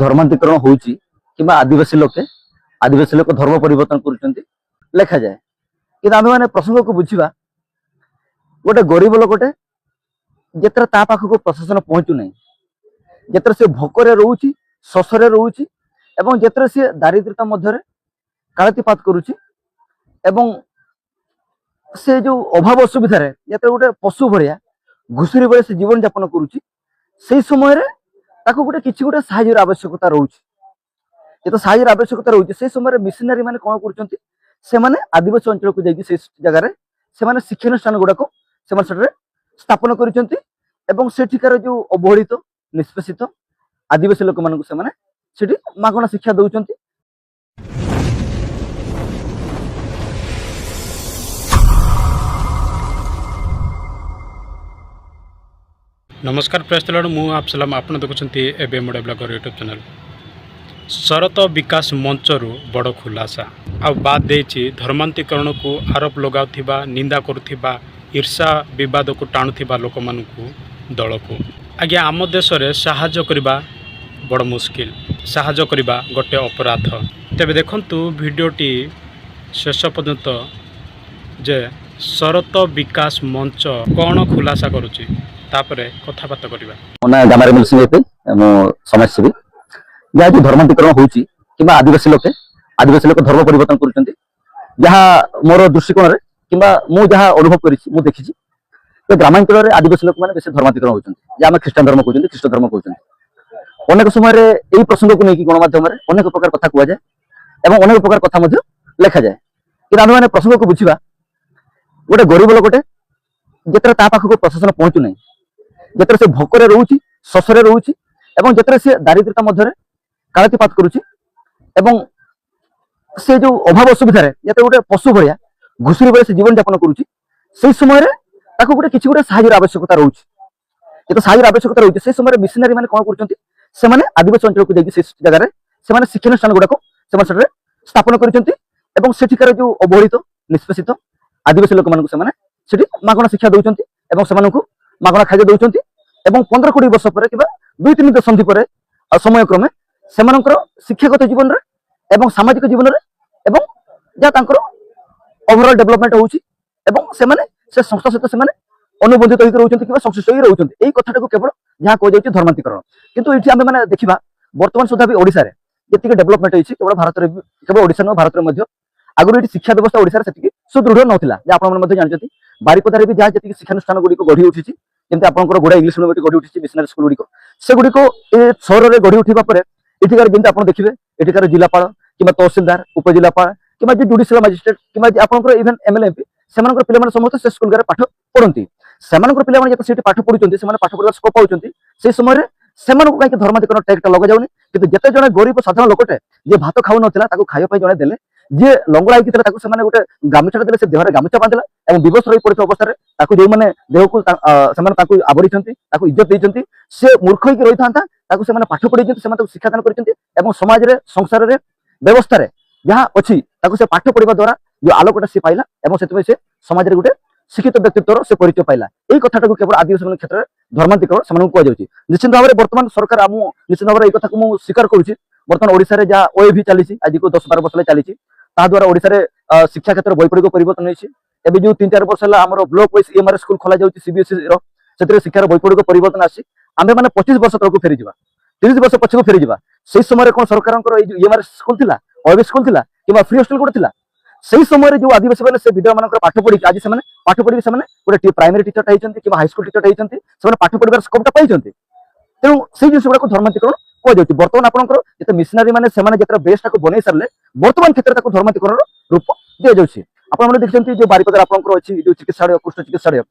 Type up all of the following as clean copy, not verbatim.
धर्मांतरण होउची किंबा आदिवासी लोक धर्म परिवर्तन करुचंती लेखा जाए कि आम मैंने प्रसंग को बुझा गोटे गरीब लोकटे जेतर ता पाखक प्रशासन पहुंचु नहीं जेतर से भोकरे रोची शोषरे रोची एवं जेतर से दारिद्रता मध्य कालातीपात करुची एवं से जो अभाव असुविधा जेतर गोटे पशु भाया घुषुरी बेले से जीवन यापन करुची से समय गोटे किसी गोटे साहाय्यर आवश्यकता रोचे तो साहाय्यर आवश्यकता रोचे से समय मिशनरी मैंने कौन कर आदिवासी अंचल को जाकि जगार से शिक्षानुष्ठान गुड़ाक स्थापन कर जो अवहेलित निष्पेषित आदिवासी लोक मान मागणा शिक्षा दौरान। नमस्कार प्रेस तलड़ मु आपसलाम आपन देखुंत एवं मोड ब्लॉगर यूट्यूब चैनल शरत विकास मंचरू बड़ खुलासा आ बाद देछि धर्मांतरण को आरोप लगाउथिबा निंदा करुथिबा ईर्षा विवाद को टाणुथिबा लोक मानकु दल को आज्ञा आम देश रे साहाय्य करबा बड़ मुश्किल साहाय्य करबा गोटे अपराध। तेबे देखंतु वीडियोटी शेष पर्यंत जे शरत विकास मंच कौन खुलासा करुछि तापरे कथाबार्ता करबा। ओना गामारे मिलसिंग एपे मो समाजसेवी या जो धर्मांतरण होउची किबा आदिवासी लोक धर्म परिवर्तन करूचंती जहा मोर दृष्टिकोण रे किबा मु जहा अनुभव करिछि मु देखिछि तो ग्रामांचल रे आदिवासी लोक माने बेसी धर्मांतरण होउचंती जे हम ख्रीष्टान धर्म कहउचंती ख्रीष्ट धर्म कहउचंती। अनेक समय रे एई प्रसंग को नेकी गणमाध्यम रे अनेक प्रकार कथा कुआ जाय एवं अनेक प्रकार कथा मध्ये लेखा जाय कि हम माने प्रसंग को बुझिबा गोटे गरीब लोकटे जेतर ता पाखक प्रशासन पहुंचु नहीं जेतर से भोकरे रोची शोषरे रोची एवं जेतर से दारिद्रता मध्य कालातीपात करुची एवं से जो अभाव असुविधा जेतर गोटे पशु भाया घुषुरी बेले से जीवन यापन करुची से समय गोटे किसी गोटे साहाय्यर आवश्यकता रोचे तो साहाय्यर आवश्यकता रोचे से समय मिशनरी मैंने कौन कर आदिवासी अंचल को जाकि जगार से शिक्षानुष्ठान गुड़ाक स्थापन कर जो अवहेलित निष्पेषित आदिवासी लोक मान मागणा शिक्षा दौरान मागणा खाद्य दौरान 15-20 वर्ष पर कि 2-3 दशंधि पर समय क्रमे से शिक्षागत जीवन में सामाजिक जीवन में जहाँ ओवरऑल डेवलपमेंट होउची से संस्था सहित अनुबंधित होकर रोचंती कि संश्लिष्ट होकर रोचंती। एई कथाटा को केवल जहाँ कह जाउची धर्मांतरण किंतु एठी आमे माने देखिबा वर्तमान सुधा भी ओडिसा रे जेतिके डेवलपमेंट होइची केवल भारत रे केवल ओडिसा न भारत रे मध्य आगुरी एठी शिक्षा व्यवस्था ओडिसा रे सेतिके सुदृढ़ नथिला जे आपण मध्य जानचंती बारिपदा रे भी जहाँ जेतिके शिक्षानुष्ठान गुडी को गढी उठिची जेमति आपनकर गोडा इंग्लिश मीडियम गढी उठिची मिशनरी स्कूल गुडी को से गुडी को ए शहर रे गढी उठिबा परे एठिकार जेमति आपण देखिबे एठिकार जिलापाल किबा तहसीलदार उपजिलापाल किबा जे जुडिशियल मजिस्ट्रेट किबा आपनकर इवन एमएलए एमपी सेमानकर पिले माने समस्त से स्कूल रे पाठ पढंती सेमानकर पिले माने जे सेठी पाठ पढुचंती सेमाने पाठ पढिबा स्कोप पाउचंती से समय रे सेमानकु काई धर्मांतरण टैगटा लगा जाउनी किंतु जेते जने गरीब साधारण लोकटे जे भात खाउ नथिला ताकू खाइबा पई जने देले जे लंगड़ा आइकितरा ताकू सेमाने गोटे गामछाटा देले से देहरे गामछा बांधला एवं विवश रही पड़ित अवस्था रे ताकू जे माने देहकु सेमाने ताकू आबरिचंती ताकू इज्जत देइचंती से मूर्ख होई रही थांता ताकू सेमाने पाठ पढिचंती सेमाने ताकू शिक्षादान करिचंती एवं समाज रे संसार रे व्यवस्था रे जहाँ अच्छी ताकू से पाठ पढ़ा द्वारा जो आलोकटा से पाइला एवं से समाज रे गोटे शिक्षित व्यक्तित्वर से परिचय पाइला एई कथाटा को केवल आदिवासी क्षेत्र में धर्मांतरण से कह जाउची। निश्चित भाव में वर्तमान सरकार आम निश्चित भाव में कथा को मु स्वीकार करुच्ची वर्तमान ओडिसा रे जहाँ ओएवी चली आज को 10-12 वर्ष चली द्वारा ओडिसा रे शिक्षा क्षेत्र वैपरीक परिवर्तन होइछि। एबे जो 3-4 वर्ष है आम ब्लॉक वाइज एमआर स्कूल खोला जाउची सीबीएसई रो से शिक्षार वैपरीक परिवर्तन आसी आमे माने 25 वर्ष तक फेरी जावा 30 वर्ष पछक फेरी जावा से समय कौन सरकार एमआर स्कूल थिला ओएवी स्कूल थिला कि फ्री हॉस्टल गोटे थिला से समय जो आदिवासी मैंने से विद्या मान पाठ पढ़ी आज से पाठ पढ़ी से गोटे प्राइमरी टीचर होती कि हाईस्कूल टीचर होती से पाठ पढ़ार स्कोपटा पाई तेणु से जिन गुड़ा धर्मांतरण कह जाए। बर्तमान आपंकर जिते मिशनरी मैंने जो बेस्ट को बनई सारे बर्तमान क्षेत्र में धर्मांतरण रूप दि जाऊँगी। आपने देखते जो बारिपदार आपंकर अच्छी जो चिकित्सालय कुष्ठ चिकित्सालय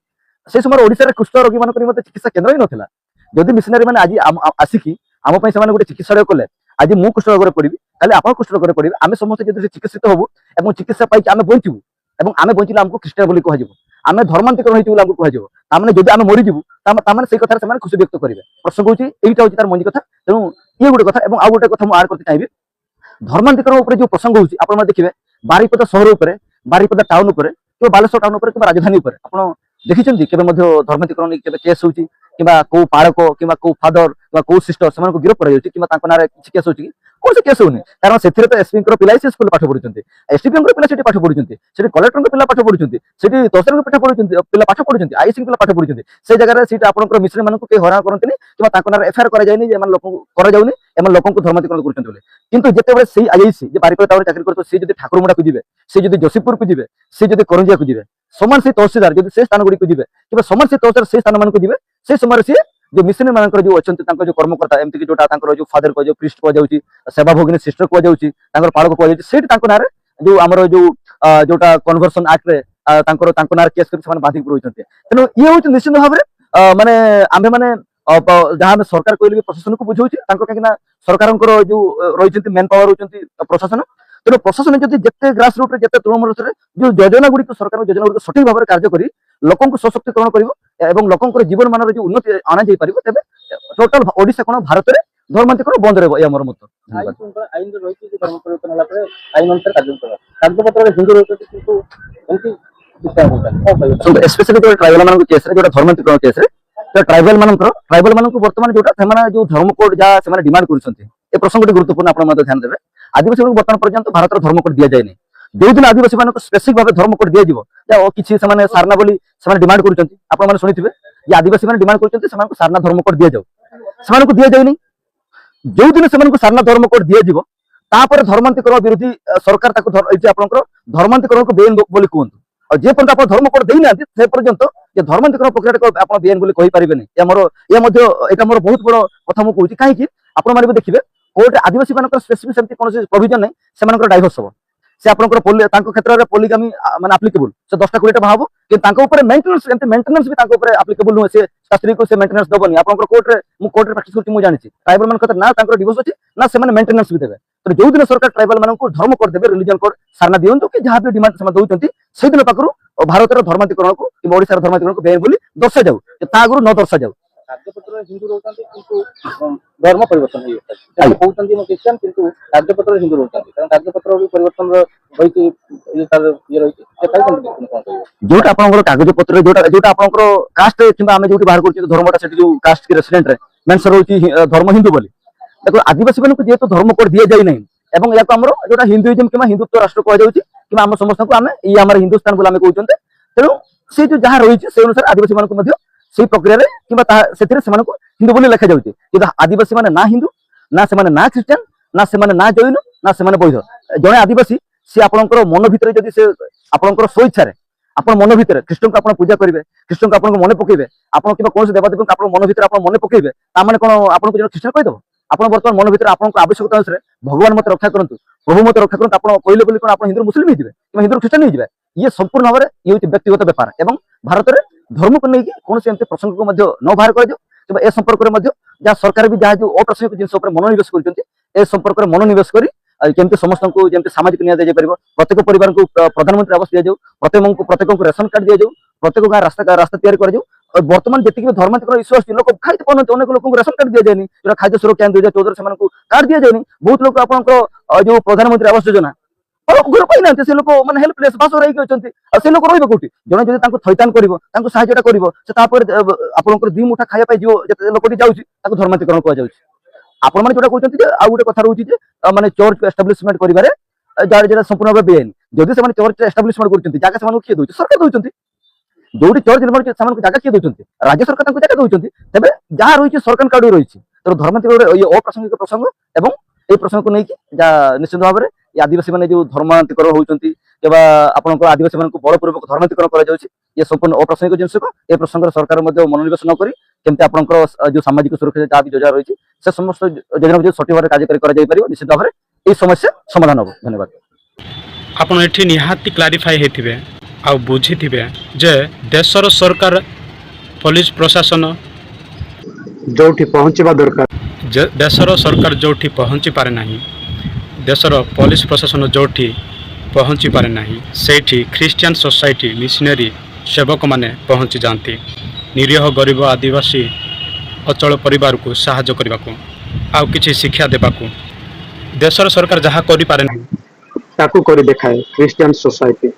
से समय ओडिशा रे कुष्ठ रोगी मान चिकित्सा केन्द्र ही नाला जदि मिशनरी मैंने आज आसिकी आम गोटे चिकित्सालय कले आज मु कुष्ठ रोग पड़ी कल आप कुष्ठ रोग पड़ी आम समस्त जो चिकित्सित हबू और चिकित्सा पाई आम बचू और आम बचिले आमको ख्रीष्टान बोली कह आम धर्मांतरण होती कह ताने जब आम मरीजु ताने से कथार से खुशी व्यक्त करेंगे। प्रसंग होची एटा होची तार मंजी कथा तेणु ये गोटे कथा और आउ गोटे कथा मु आड करते चाहिए धर्मांतरण उपर जो प्रसंग होची आपण देखिबे बारिपदा शहर उपर बारिपदा टाउन उपर कि बालेश्वर टाउन उपर कि राजधानी उपर आपण देखिछन्ती केबे मध्य धर्मांतरण केबे केस होची किंबा को पाड़क किंबा को फादर किंबा को सिस्टर से गिरफ कर ना किसी केस होची कौन से केस होनी कारण से तो एसपी पिला से स्कूल पाठ पढ़ुंट एसडीपी पिला से पाठ पढ़ुंट से कलेक्टर पिला पाठ पढ़ुंट से तहसील पाठ पढ़ुंट पिला पाठ पढ़ुंट आईसी पिला पाठ पढ़ुंट से जगह सीट आप मिश्री मानक हरा करते कि एफआईआर कर लोक धर्मांतरण कर जिते से आईसी बारिपदा चाकरी कर सी ठाकुर मुड़ा को जी सी जोशीपुर को जी सी करंजिया को जी समान से तहसीलदार जो से स्थान गुड़ी को जी कि समान से तहसीलदार से स्थान मानक जी से समय सी जो मिशनरी मान जो अच्छा जो कर्मकर्ता एमती जोटा जो फादर को प्रिस्ट कहुच्छी सेवा भगिनी सिस्टर कहुच्छी पाड़क कहुच्छी जो आमर जो जोटा कन्वर्सन एक्ट रे ना केस कर बाधिक रही तेणु ये हूँ निश्चित भाव में माने आम मैंने जहाँ सरकार कहले प्रशासन को बुझाऊँ कहीं सरकार जो रही मेन पावर होती प्रशासन तेणु प्रशासन जब जिते ग्रास रूट जिते तृणमूल स्तर जो योजना गुड़िक सरकार योजना गुड़िक सठिक भाव में कार्य कर लोक सशक्तिकरण कर लोक जीवन मान जो उन्नति आना जा पार तेज टोटाल ओडिशा कौन भारत में धर्मांतरण बंद रहा आम मत स्पेशली जो ट्राइबल मान केस जो धर्मांतरण केस ट्राइबल मान बर्तमान जो धर्म कोड जहाँ डिमांड कर प्रसंग गुरुत्वपूर्ण आप ध्यान देवे आदिवासी बर्तमान पर्यंत भारत धर्म कोड दि जाए जो दिन आदिवासी मान स्पेसिफिक भाव धर्म कोड दिज्व किसी सारना बोली डिमांड कर शुणी जे आदिवासी मैंने डिमांड कर सारना धर्म कोड दि जाऊ दि जाए जो दिन से सारना धर्म कोड दिज्व तापर धर्मांतरण विरोधी सरकार आपंकर धर्मांतरण को बेन बोली कहतु और जे पर्यंत आप धर्म कोड देना से पर्यंत जे धर्मांतरण प्रक्रिया आप बेन बोली कहि पारिबेनी ये मोर बहुत बड़ कथा मु कहूँ कहीं आपण मैंने देखिए कोर्ट आदिवासी मान स्पेसिफिक सेमती कौन प्रोविजन नहीं से डाइभोर्स हम से आपंकर क्षेत्र में पोलिगामी माने एप्लिकेबल से 10टा 20टा भाव कि मेंटेनेंस भी एप्लिकेबल नुहे से स्त्री को से मेंटेनेंस दबनी आपंकर कोर्ट में प्रैक्टिस करती मुझे जानी ट्राइबल मान ना डिवोर्स अच्छी ना से मेंटेनेंस भी देवे तो जो दिन सरकार ट्राइबल मान धर्म कोड देवे रिलीजन कोड सारना दिंतु कि जहाँ भी डिमांड से दौरान से दिन पाखु भारत धर्मांतरण को ओडिशा धर्मांतरण को बेन बोली दर्शा जाऊ आगु न दर्शा जाऊ हिंदू रोचंती धर्म परिवर्तन कहते क्रिश्चियन किंतु राज्यपत्र हिंदू रोचंती कारण राज्यपत्र भी परिवर्तन जोटा आपन कागज पत्र जोटा आपन कास्ट किंबा आमे जोटी बाहर करछि धर्मटा सेठी जो कास्ट के रेसिडेंट रे मेंशन होछि धर्म हिंदू बोली देखो आदिवासी मान को जेतो धर्म कोड दिया जाय नै एवं या हमरो जोटा हिंदुइज्म किंबा हिंदुत्व राष्ट्र कह जाउछि किंबा हम समस्त को आमे ई हमर हिंदुस्तान बोला आमे कहउछन्ते तेनु से जो जहां रही से अनुसार आदिवासी मान को मध्य से प्रक्रिया रे किंबा हिंदू बोली लिखा जाउछि कि आदिवासी माने ना हिंदू ना से ना क्रिश्चियन ना से ना जैन ना से बौद्ध जने आदिवासी सी आपनकर मन भितर जदि से आपनकर स्वेच्छा रे आपन मन भितर कृष्ण को आपन पूजा करिवे कृष्ण को आपन मन पकेइबे आपन किबा कोन से देवदेव को आपन मन भितर आपन मन पकेइबे ता माने कोन आपन को कृष्ण कहि दबो आपन वर्तमान मन भितर आपन को आवश्यकता अनुसार भगवान मत रक्षा करंतु प्रभु मत रक्षा करंतु आपन कहले बोली कोन आपन हिंदू मुस्लिम ही जिवे कि हिंदू क्रिश्चियन ही जिवे ये संपूर्ण भाव में ये व्यक्तिगत व्यापार एवं भारत में धर्म को लेकिन कौन से एमती प्रसंग को न बाहर कर ए संपर्क में जहाँ सरकार भी जहाँ जो अप्रासंगिक जिन मनोनिवेश कर संपर्क में मनोनिवेश कर केमती समस्त को जमी सामाजिक न्याय दे पार प्रत्येक परिवार को प्रधानमंत्री आवास दि जाऊ प्रत्येक को रेशन कार्ड दि जाऊ प्रत्येक गाँव रास्ता तैयारी कर बर्तमान जी धर्मांतरण इश्यू आस लोक खाई पाते अनेक लोक रेशन कार्ड दि जाए जो खाद्य सुरक्षा 2014 से कार्ड दि जाए बहुत लोग आप जो प्रधानमंत्री आवास योजना घर पाई से लोक मैंने हेल्पलेस बास रही से लोक रही कौटी जड़े जब थैतान कर साहयटा कर दी मुठा खाया जो लोक जाऊँगी धर्मांतरण कहुच्छे आपण मैंने जो कहते आउ गोटे कथा रोचे मानने चर्च एस्टाब्लिशमेंट कर संपूर्ण भाव बेआईन जदि से चर्च एस्टाब्लिशमेंट कर जगह से किए दूसरे सरकार दूसरी जो चर्च निर्माण जगह किए दूसरी राज्य सरकार जगह दूसरी तेज जहाँ रही सरकार कार्ड रही तेनाली धर्मांतरण ये अप्रासंगिक प्रसंग और ये प्रसंग को लेकिन निश्चित भाव में आदिवासी मैंने जो धर्मांतरण होती आपंकर आदिवासी मान बलपूर्वक धर्मांतरण कर ये संपूर्ण अप्रासंगिक जिनस ये प्रसंग सरकार मनोनिवेश नक केमती आपंकर जो सामाजिक सुरक्षा जहाँ भी योजना रही से समस्त योजना को सठिक भाव कार्यकारी कर निश्चित भाव में ये समस्या समाधान हम धन्यवाद आपण एठी निहाती क्लारिफाई हेतिबे आ बुझिथिबे जे देशर सरकार पुलिस प्रशासन जोठी पहुंचबा दरकार देशर सरकार जोठी पहुंची पारे नाही देशर पुलिस प्रशासन जोठी पहुंची पारे नाही सेठी क्रिश्चियन सोसाइटी मिशनरी सेवक माने पहुंची जाती निरीह गरीब आदिवासी अचल परिवार को साहाय्य करने को आउ किछि शिक्षा देबाकू देशर सरकार जहाँ करि पारे नाही ताकू करि देखाए क्रिश्चियन सोसाइटी